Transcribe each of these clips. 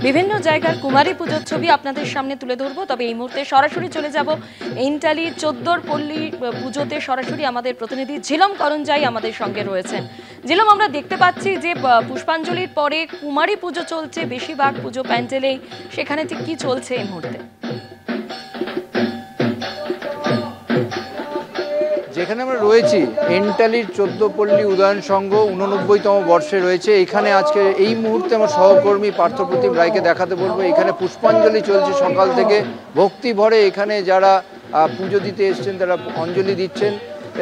বিভিন্ন জায়গার কুমারী পুজোর ছবি আপনাদের সামনে তুলে ধরবো। তবে এই মুহূর্তে সরাসরি চলে যাব ইন্টালি 14 পল্লী পুজোতে। সরাসরি আমাদের প্রতিনিধি ঝিলম করঞ্জাই আমাদের সঙ্গে রয়েছেন। ঝিলম, আমরা দেখতে পাচ্ছি যে পুষ্পাঞ্জলির পরে কুমারী পুজো চলছে, বেশিরভাগ পুজো প্যান্ডেলেই, সেখানে ঠিক কি চলছে এই মুহূর্তে? যেখানে আমরা রয়েছি এন্টালির 14 পল্লী উদয়ন সংঘ 89তম বর্ষে রয়েছে। এখানে আজকে এই মুহূর্তে আমার সহকর্মী পার্থপ্রতিম রায়কে দেখাতে বলবো। এখানে পুষ্পাঞ্জলি চলছে সকাল থেকে, ভক্তি ভরে এখানে যারা পুজো দিতে এসছেন তারা অঞ্জলি দিচ্ছেন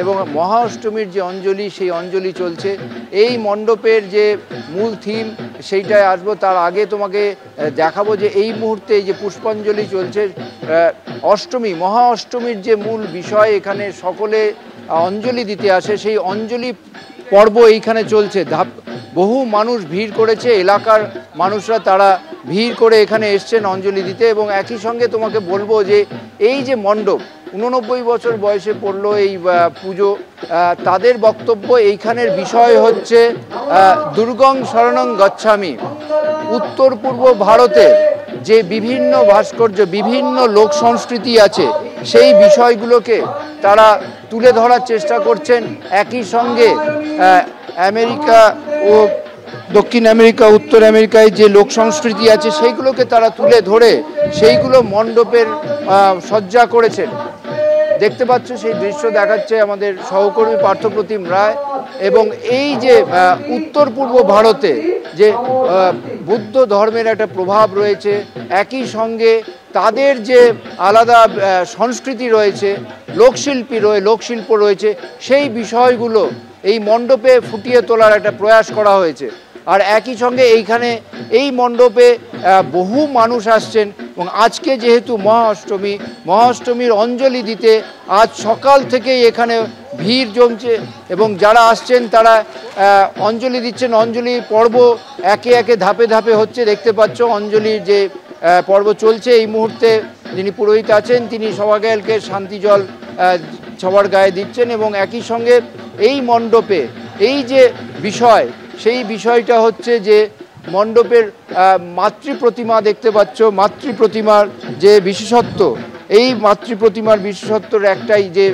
এবং মহা অষ্টমীর যে অঞ্জলি, সেই অঞ্জলি চলছে। এই মণ্ডপের যে মূল থিম সেইটায় আসবো, তার আগে তোমাকে দেখাবো যে এই মুহূর্তে এই যে পুষ্পাঞ্জলি চলছে, অষ্টমী মহা অষ্টমীর যে মূল বিষয়, এখানে সকলে অঞ্জলি দিতে আসে, সেই অঞ্জলি পর্ব এইখানে চলছে। বহু মানুষ ভিড় করেছে, এলাকার মানুষরা তারা ভিড় করে এখানে এসছেন অঞ্জলি দিতে। এবং একই সঙ্গে তোমাকে বলবো যে এই যে মণ্ডপ 89 বছর বয়সে পড়লো এই পুজো, তাদের বক্তব্য এইখানের বিষয় হচ্ছে দুর্গং শরণং গচ্ছামি। উত্তর পূর্ব ভারতের যে বিভিন্ন ভাস্কর্য, বিভিন্ন লোক সংস্কৃতি আছে, সেই বিষয়গুলোকে তারা তুলে ধরার চেষ্টা করছেন। একই সঙ্গে আমেরিকা ও দক্ষিণ আমেরিকা, উত্তর আমেরিকায় যে লোক সংস্কৃতি আছে সেইগুলোকে তারা তুলে ধরে সেইগুলো মণ্ডপের সজ্জা করেছেন। দেখতে পাচ্ছ সেই দৃশ্য দেখাচ্ছে আমাদের সহকর্মী পার্থপ্রতিম রায়। এবং এই যে উত্তর পূর্ব ভারতে যে বুদ্ধ ধর্মের একটা প্রভাব রয়েছে, একই সঙ্গে তাদের যে আলাদা সংস্কৃতি রয়েছে, লোকশিল্প রয়েছে, সেই বিষয়গুলো এই মণ্ডপে ফুটিয়ে তোলার একটা প্রয়াস করা হয়েছে। আর একই সঙ্গে এইখানে এই মণ্ডপে বহু মানুষ আসছেন এবং আজকে যেহেতু মহা অষ্টমীর অঞ্জলি দিতে আজ সকাল থেকেই এখানে ভিড় জমছে এবং যারা আসছেন তারা অঞ্জলি দিচ্ছেন। অঞ্জলি পর্ব একে একে ধাপে ধাপে হচ্ছে। দেখতে পাচ্ছ অঞ্জলির যে পর্ব চলছে। এই মুহূর্তে যিনি পুরোহিত আছেন তিনি সবাইকে শান্তি জল সবার গায়ে দিচ্ছেন এবং একই সঙ্গে এই মণ্ডপে এই যে বিষয়, সেই বিষয়টা হচ্ছে যে মণ্ডপের মাতৃ প্রতিমা দেখতে পাচ্ছ। মাতৃ প্রতিমার যে বিশেষত্ব, এই মাতৃ প্রতিমার বিশেষত্বর একটাই যে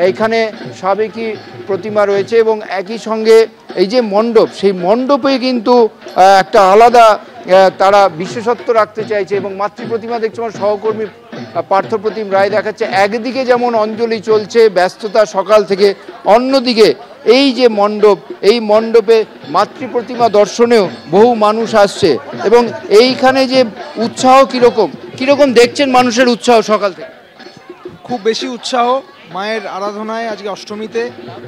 এইখানে সাবেকি প্রতিমা রয়েছে এবং একই সঙ্গে এই যে মণ্ডপ, সেই মণ্ডপে কিন্তু একটা আলাদা তারা বিশেষত্ব রাখতে চাইছে। এবং মাতৃ প্রতিমা দেখছো আমার সহকর্মী পার্থপ্রতিম রায় দেখাচ্ছে। একদিকে যেমন অঞ্জলি চলছে, ব্যস্ততা সকাল থেকে, অন্যদিকে এই যে মণ্ডপ, এই মণ্ডপে মাতৃ প্রতিমা দর্শনেও বহু মানুষ আসছে। এবং এইখানে যে উৎসাহ কীরকম দেখছেন মানুষের উৎসাহ সকাল থেকে? খুব বেশি উৎসাহ মায়ের আরাধনায়। আজকে অষ্টমীতে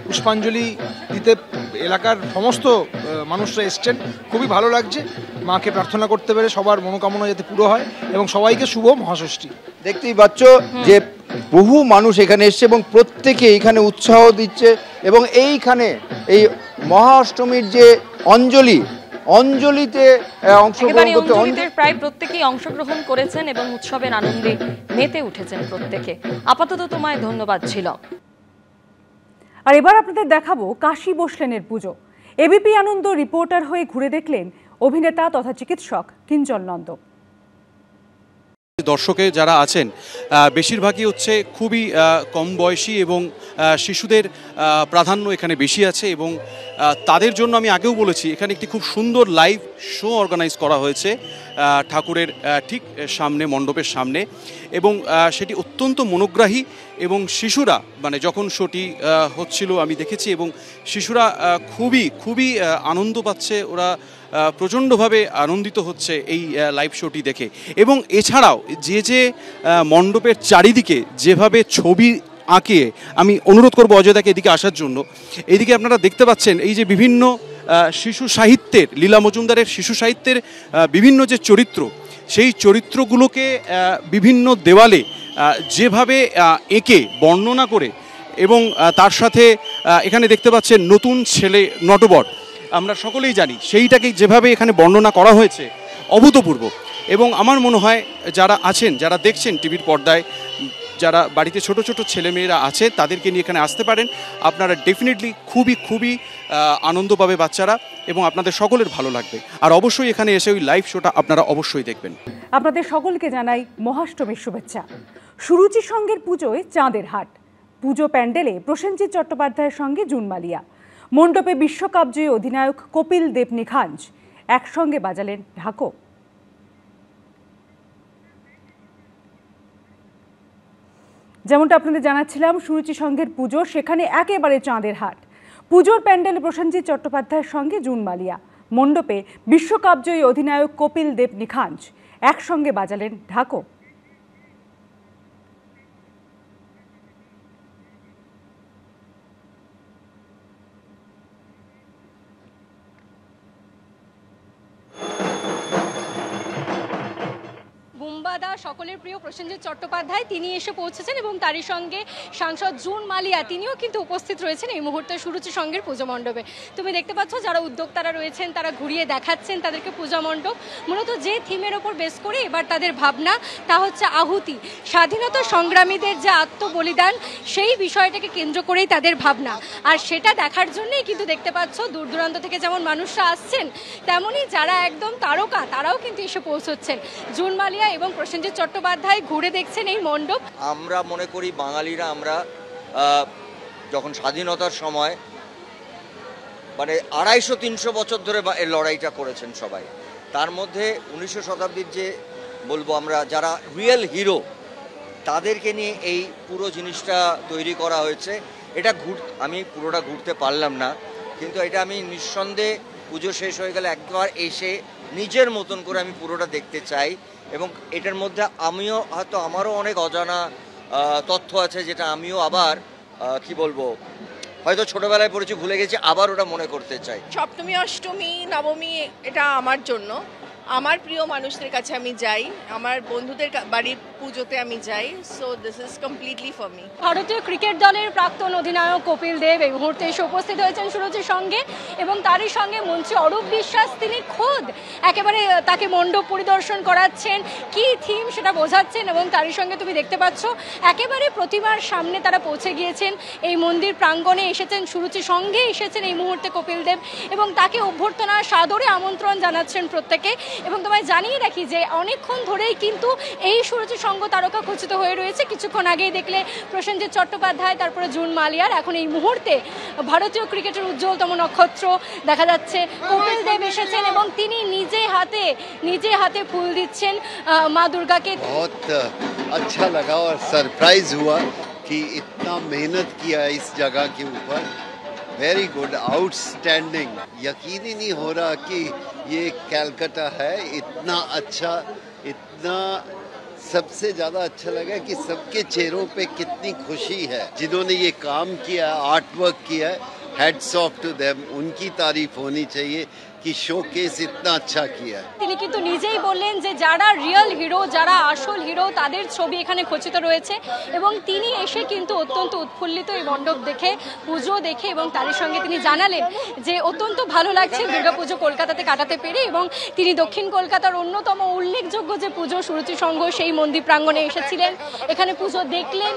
পুষ্পাঞ্জলি দিতে এলাকার সমস্ত মানুষরা এসছেন, খুবই ভালো লাগছে। মাকে প্রার্থনা করতে পেরে সবার মনোকামনা যাতে পুরো হয় এবং সবাইকে শুভ মহাষষ্ঠী। দেখতেই পাচ্ছ যে বহু মানুষ এখানে এসছে এবং প্রত্যেকে এখানে উৎসাহ দিচ্ছে। এবং এইখানে এই মহা অষ্টমীর যে অঞ্জলিতে অংশগ্রহণ করতে প্রায় প্রত্যেকেই অংশগ্রহণ করেছেন এবং উৎসবের আনন্দে মেতে উঠেছেন প্রত্যেকে। আপাতত তোমায় ধন্যবাদ ছিল। আর এবার আপনাদের দেখাবো কাশী বসলেনের পুজো। এবিপি আনন্দ রিপোর্টার হয়ে ঘুরে দেখলেন অভিনেতা তথা চিকিৎসক কিঞ্জল নন্দ। দর্শকে যারা আছেন বেশিরভাগই হচ্ছে খুবই কম বয়সী এবং শিশুদের প্রাধান্য এখানে বেশি আছে। এবং তাদের জন্য আমি আগেও বলেছি এখানে একটি খুব সুন্দর লাইভ শো অর্গানাইজ করা হয়েছে ঠাকুরের ঠিক সামনে, মণ্ডপের সামনে। এবং সেটি অত্যন্ত মনোগ্রাহী এবং শিশুরা মানে যখন শোটি হচ্ছিল আমি দেখেছি এবং শিশুরা খুবই আনন্দ পাচ্ছে। ওরা প্রচণ্ডভাবে আনন্দিত হচ্ছে এই লাইভ শোটি দেখে। এবং এছাড়াও যে মণ্ডপের চারিদিকে যেভাবে ছবি আঁকে, আমি অনুরোধ করবো অজয়দাকে এদিকে আসার জন্য। এদিকে আপনারা দেখতে পাচ্ছেন এই যে বিভিন্ন শিশু সাহিত্যের, লীলা মজুমদারের শিশু সাহিত্যের বিভিন্ন যে চরিত্র, সেই চরিত্রগুলোকে বিভিন্ন দেওয়ালে যেভাবে এঁকে বর্ণনা করে এবং তার সাথে এখানে দেখতে পাচ্ছেন নতুন ছেলে নটবর, আমরা সকলেই জানি, সেইটাকে যেভাবে এখানে বর্ণনা করা হয়েছে অভূতপূর্ব। এবং আমার মনে হয় যারা আছেন, যারা দেখছেন টিভির পর্দায়, যারা বাড়িতে ছোট ছোট ছেলেমেয়েরা আছে তাদেরকে নিয়ে এখানে আসতে পারেন। আপনারা ডেফিনেটলি খুবই আনন্দ পাবে বাচ্চারা এবং আপনাদের সকলের ভালো লাগবে। আর অবশ্যই এখানে এসে ওই লাইভ শোটা আপনারা অবশ্যই দেখবেন। আপনাদের সকলকে জানাই মহাষ্টমীর শুভেচ্ছা। সুরুচি সঙ্গের পুজোয় চাঁদের হাট। পুজো প্যান্ডেলে প্রসেনজিৎ চট্টোপাধ্যায়ের সঙ্গে জুন মালিয়া। মণ্ডপে বিশ্বকাপজয়ী অধিনায়ক কপিল দেব নিখাঞ্জ একসঙ্গে বাজালেন ঢাকো। যেমনটা আপনাদের জানাচ্ছিলাম, সুরুচি সঙ্গের পুজো, সেখানে একেবারে চাঁদের হাট। পুজোর প্যান্ডেলে প্রসেনজিৎ চট্টোপাধ্যায়ের সঙ্গে জুন মালিয়া। মণ্ডপে বিশ্বকাপজয়ী অধিনায়ক কপিল দেব নিখাঞ্জ একসঙ্গে বাজালেন ঢাকো। বুম্বাদা সকলের প্রিয় প্রসেনজিৎ চট্টোপাধ্যায় তিনি এসে পৌঁছেছেন এবং তারই সঙ্গে সাংসদ জুন মালিয়া তিনিও কিন্তু উপস্থিত রয়েছেন এই মুহূর্তে সুরুচি সঙ্গের পুজো মণ্ডপে। তুমি দেখতে পাচ্ছ যারা উদ্যোক্তারা রয়েছেন তারা ঘুরিয়ে দেখাচ্ছেন তাদেরকে পূজা মণ্ডপ। মূলত যে থিমের ওপর বেস করে এবার তাদের ভাবনা তা হচ্ছে আহুতি, স্বাধীনতা সংগ্রামীদের যে আত্মবলিদান সেই বিষয়টাকে কেন্দ্র করেই তাদের ভাবনা। আর সেটা দেখার জন্যই কিন্তু দেখতে পাচ্ছ দূর দূরান্ত থেকে যেমন মানুষরা আসছেন তেমনই যারা একদম তারকা তারাও কিন্তু এসে পৌঁছচ্ছেন। জুন মালিয়া এবং প্রসেনজিৎ চট্টোপাধ্যায় ঘুরে দেখছেন এই মণ্ডপ। আমরা মনে করি বাঙালিরা আমরা যখন স্বাধীনতার সময় মানে 250-300 বছর ধরে এই লড়াইটা করেছেন সবাই। তার মধ্যে 19 শতাব্দীর যে বলবো আমরা যারা রিয়েল হিরো তাদেরকে নিয়ে এই পুরো জিনিসটা তৈরি করা হয়েছে। এটা আমি পুরোটা ঘুরতে পারলাম না, কিন্তু এটা আমি নিঃসন্দেহে পুজো শেষ হয়ে গেলে একবার এসে নিজের মতন করে আমি পুরোটা দেখতে চাই। এবং এটার মধ্যে আমিও হয়তো আমারও অনেক অজানা তথ্য আছে যেটা আমিও আবার কি বলবো হয়তো ছোটবেলায় পড়েছি ভুলে গেছি, আবার ওটা মনে করতে চাই। সপ্তমী অষ্টমী নবমী এটা আমার জন্য, আমার প্রিয় মানুষদের কাছে আমি যাই, আমার বন্ধুদের বাড়ির পুজোতে আমি যাই। So this is completely for me. ভারতীয় ক্রিকেট দলের প্রাক্তন অধিনায়ক কপিল দেব এই মুহূর্তে এসে উপস্থিত হয়েছেন সুরুচির সঙ্গে এবং তারই সঙ্গে মন্ত্রী অরূপ বিশ্বাস তিনি খোদ একেবারে তাকে মণ্ডপ পরিদর্শন করাচ্ছেন, কি থিম সেটা বোঝাচ্ছেন এবং তারই সঙ্গে তুমি দেখতে পাচ্ছ একেবারে প্রতিমার সামনে তারা পৌঁছে গিয়েছেন। এই মন্দির প্রাঙ্গণে এসেছেন, সুরুচির সঙ্গে এসেছেন এই মুহূর্তে কপিল দেব এবং তাকে অভ্যর্থনা সাদরে আমন্ত্রণ জানাচ্ছেন প্রত্যেকে। এবং তোমায় জানিয়ে রাখি যে অনেকক্ষণ ধরেই কিন্তু এই সুরুচি সঙ্গ তারকা খচিত হয়ে রয়েছে। কিছুক্ষণ আগেই দেখলে প্রসেনজিৎ চট্টোপাধ্যায়, তারপরে জুন মালিয়ার, এখন এই মুহূর্তে ভারতীয় ক্রিকেটের উজ্জ্বলতম নক্ষত্র দেখা যাচ্ছে কপিল দেব এসেছেন এবং তিনি নিজে হাতে ফুল দিচ্ছেন মা দুর্গাকে। बहुत अच्छा लगा और सरप्राइज हुआ कि इतना मेहनत किया इस जगह के ऊपर। Very good, outstanding. यकीन ही नहीं हो रहा कि ये कलकत्ता है। इतना अच्छा, इतना सबसे ज़्यादा अच्छा लगा कि सबके चेहरों पे कितनी खुशी है। जिन्होंने ये काम किया, आर्ट वर्क किया, हेड्स ऑफ टू देम। उनकी तारीफ होनी चाहिए कि शोकेस इतना अच्छा किया। তিনি কিন্তু নিজেই বললেন যে যারা রিয়েল হিরো, যারা আসল হিরো তাদের ছবি এখানে খচিত রয়েছে এবং তিনি এসে কিন্তু অত্যন্ত উৎফুল্লিত এই মণ্ডপ দেখে, পুজো দেখে এবং তারই সঙ্গে তিনি জানালেন যে অত্যন্ত ভালো লাগছে দুর্গাপুজো কলকাতাতে কাটাতে পেরে এবং তিনি দক্ষিণ কলকাতার অন্যতম উল্লেখযোগ্য যে পুজো সুরুচি সংঘ সেই মন্দির প্রাঙ্গণে এসেছিলেন, এখানে পুজো দেখলেন।